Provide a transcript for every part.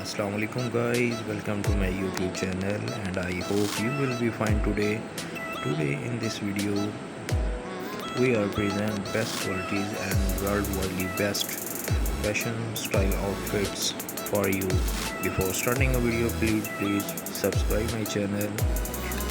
Assalamu alaikum guys, welcome to my YouTube channel and I hope you will be fine today. Today in this video we are present best qualities and worldwide best fashion style outfits for you. Before starting a video please subscribe my channel.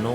9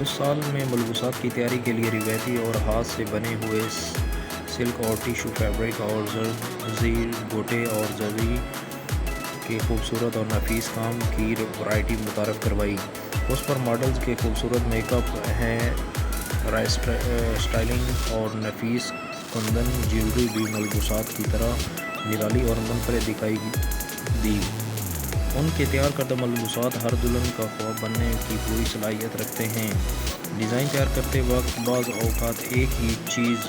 اس سال میں ملبوسات کی تیاری کے لیے روایتی اور ہاتھ سے بنے ہوئے سلک اور ٹیشو فیبرک اور زیر گوٹے اور زری کے خوبصورت اور نفیس کام کی ورائٹی متعارف کروائی۔ اس پر ماڈلز کے خوبصورت میک اپ ہیں اسٹائلنگ اور نفیس کندن جیولری بھی ملبوسات کی طرح نرالی اور منفرد دکھائی دی۔ ان کے تیار کردہ ملبوسات ہر دلہن کا خواب بننے کی پوری صلاحیت رکھتے ہیں۔ ڈیزائن تیار کرتے وقت بعض اوقات ایک ہی چیز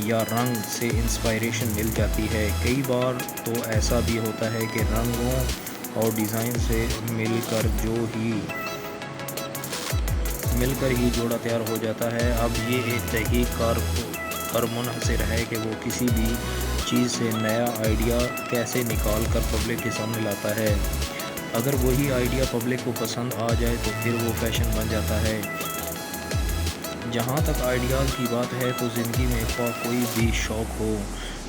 یا رنگ سے انسپائریشن مل جاتی ہے، کئی بار تو ایسا بھی ہوتا ہے کہ رنگوں اور ڈیزائن سے مل کر ہی جوڑا تیار ہو جاتا ہے۔ اب یہ ایک تحقیق کار پر منحصر ہے کہ وہ کسی بھی چیز سے نیا آئیڈیا کیسے نکال کر پبلک کے سامنے لاتا ہے۔ اگر وہی آئیڈیا پبلک کو پسند آ جائے تو پھر وہ فیشن بن جاتا ہے۔ جہاں تک آئیڈیاز کی بات ہے تو زندگی میں خواہ کوئی بھی شوق ہو،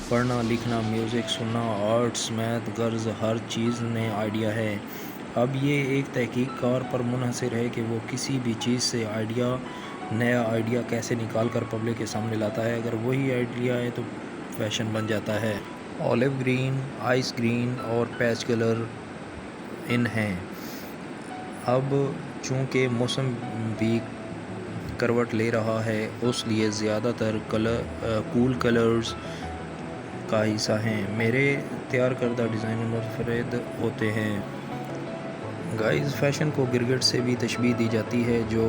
پڑھنا، لکھنا، میوزک سننا، آرٹس، میتھ، غرض ہر چیز میں آئیڈیا ہے۔ اب یہ ایک تحقیق کار پر منحصر ہے کہ وہ کسی بھی چیز سے نیا آئیڈیا کیسے نکال کر پبلک کے سامنے لاتا ہے۔ اگر وہی آئیڈیا ہے تو فیشن بن جاتا ہے۔ اولیو گرین، آئس گرین اور پیچ کلر ان ہیں۔ اب چونکہ موسم بھی کروٹ لے رہا ہے، اس لیے زیادہ تر کول کلرز کا حصہ ہیں۔ میرے تیار کردہ ڈیزائن منفرد ہوتے ہیں۔ گائز، فیشن کو گرگٹ سے بھی تشبیہ دی جاتی ہے جو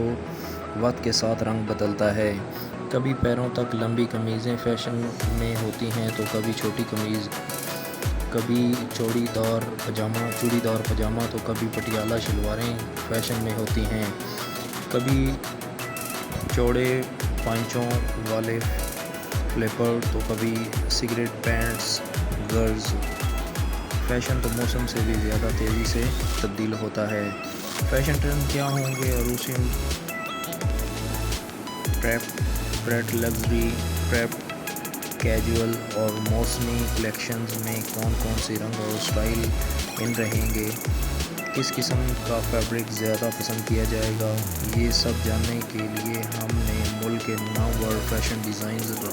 وقت کے ساتھ رنگ بدلتا ہے۔ کبھی پیروں تک لمبی قمیضیں فیشن میں ہوتی ہیں تو کبھی چھوٹی قمیض، کبھی چوڑی دار پاجامہ تو کبھی پٹیالہ شلواریں فیشن میں ہوتی ہیں، کبھی چوڑے پائچوں والے فلیپر تو کبھی سگریٹ پینٹس۔ غرض فیشن تو موسم سے بھی زیادہ تیزی سے تبدیل ہوتا ہے۔ فیشن ٹرینڈ کیا ہوں گے؟ عروسی پریپ لگژری، پریپ کیجول اور موسمی کلیکشنز میں کون سی رنگ اور اسٹائل ان رہیں گے؟ کس قسم کا فیبرک زیادہ پسند کیا جائے گا؟ یہ سب جاننے کے لیے ہم نے ملک کے نامور فیشن ڈیزائنر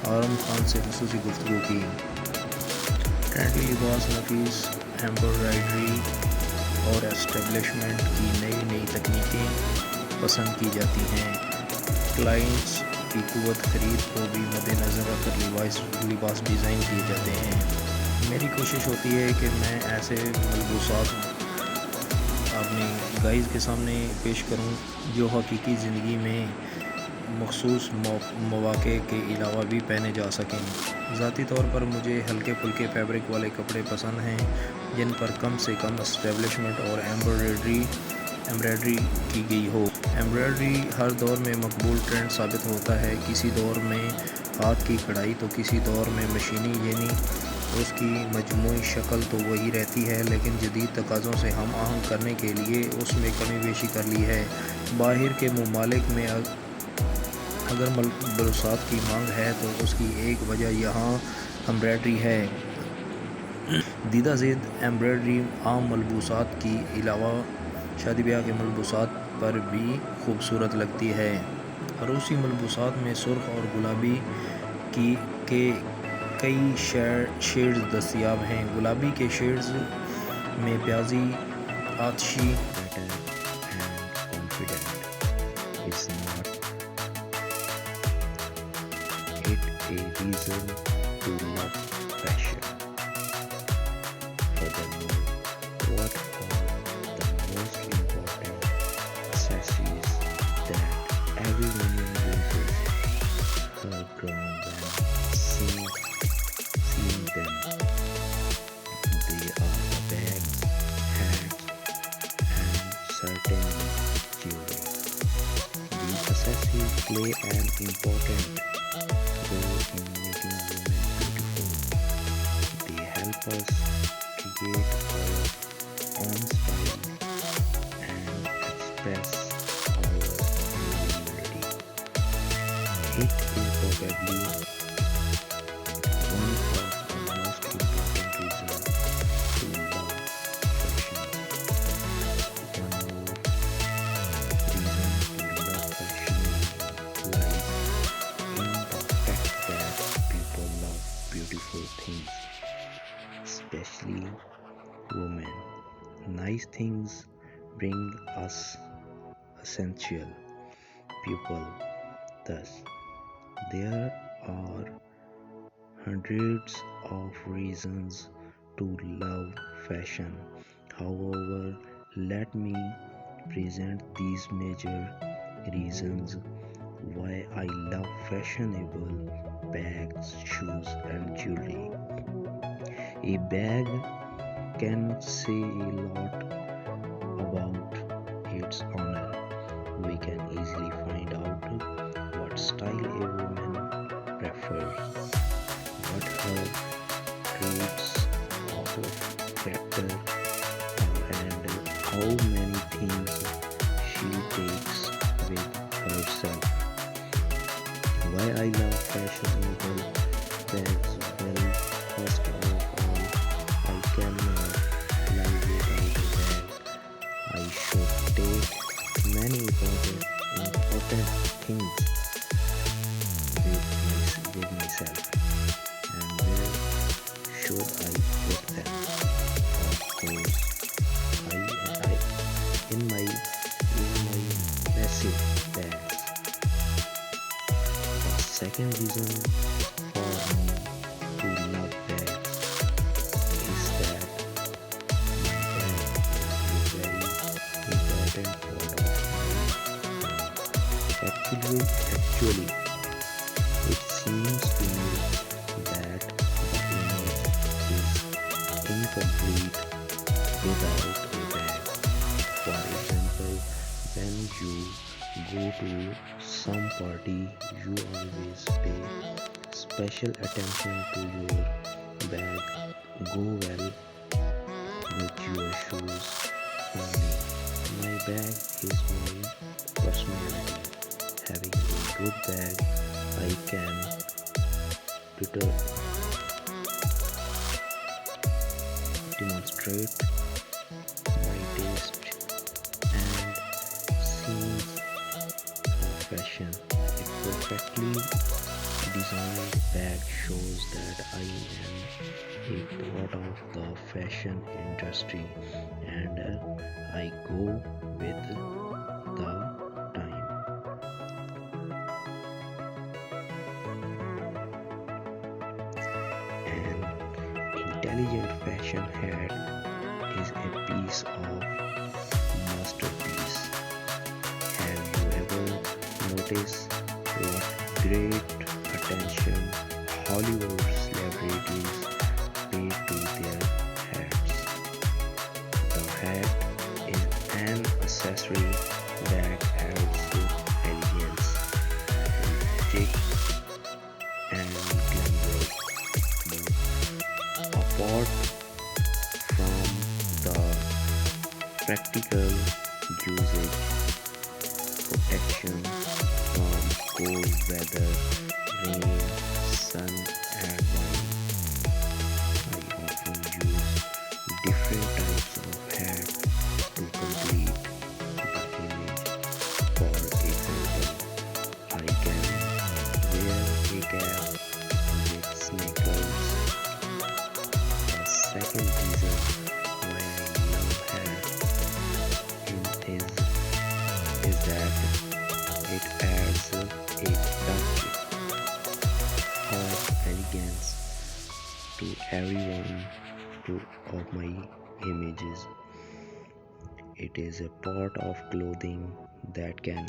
آرم خان سے خصوصی گفتگو کی۔ ٹرینڈی لباس، نفیس ایمبرائڈری اور اسٹیبلشمنٹ کی نئی تکنیکیں پسند کی جاتی ہیں۔ کلائنٹس کی قوت خرید کو بھی مد نظر رکھ کر لباس ڈیزائن کیے جاتے ہیں۔ میری کوشش ہوتی ہے کہ میں ایسے ملبوسات اپنی گائز کے سامنے پیش کروں جو حقیقی زندگی میں مخصوص مواقع کے علاوہ بھی پہنے جا سکیں۔ ذاتی طور پر مجھے ہلکے پھلکے فیبرک والے کپڑے پسند ہیں جن پر کم سے کم اسٹیبلشمنٹ اور ایمبرائڈری کی گئی ہو۔ ایمبرائڈری ہر دور میں مقبول ٹرینڈ ثابت ہوتا ہے، کسی دور میں ہاتھ کی کڑھائی تو کسی دور میں مشینی، یعنی اس کی مجموعی شکل تو وہی رہتی ہے لیکن جدید تقاضوں سے ہم آہنگ کرنے کے لیے اس میں کمی بیشی کر لی ہے۔ باہر کے ممالک میں اگر ملبوسات کی مانگ ہے تو اس کی ایک وجہ یہاں ایمبرائڈری ہے۔ دیدہ زید ایمبرائڈری عام ملبوسات کی علاوہ شادی بیاہ کے ملبوسات پر بھی خوبصورت لگتی ہے۔ عروسی ملبوسات میں سرخ اور گلابی کے کئی شیڈز دستیاب ہیں۔ گلابی کے شیڈز میں پیازی، آتشی a reason to love fashion. Furthermore, what are the most important accessories that every woman uses? Her ground when seeing them. They are the bags, hats, and certain jewelry. These accessories play an important role in making women beautiful. They help us create our own style and express our individuality. It is probably one of the most important reasons to love fashion. One more reason to Nice things bring us essential people. Thus, there are hundreds of reasons to love fashion. However, let me present these major reasons why I love fashionable bags, shoes, and jewelry. A bag can say a lot about its owner. We can easily find out what style a woman prefers, what her traits of character are, and how many things she takes with herself. Why I love fashionable bags? Well, first of all, I cannot live without a bag. I should take many important things with myself. And where should I put them? Of course, I in my massive bags. The second reason for me to love bags is that my bag is a very important part of my life. Actually, it seems to me that the image is incomplete without a bag. For example, when you go to some party, you always pay special attention to your bag. Go well with your shoes only. My bag is my personality. Having a good bag, I can demonstrate my taste and sense of fashion. A perfectly designed bag shows that I am a part of the fashion industry and I go with the time. An intelligent fashion head is a piece of masterpiece. Have you ever noticed what great attention Hollywood celebrities pay to their hats? The hat is an accessory that adds elegance, chic, and glamour. But apart from the practical usage, protection from cold weather, rain, sun, and wind, I often use different types of hats to complete the image. For example, I can wear a cap with sneakers. The second reason why I love hats is that it adds a touch of elegance to of my images. It is a part of clothing that can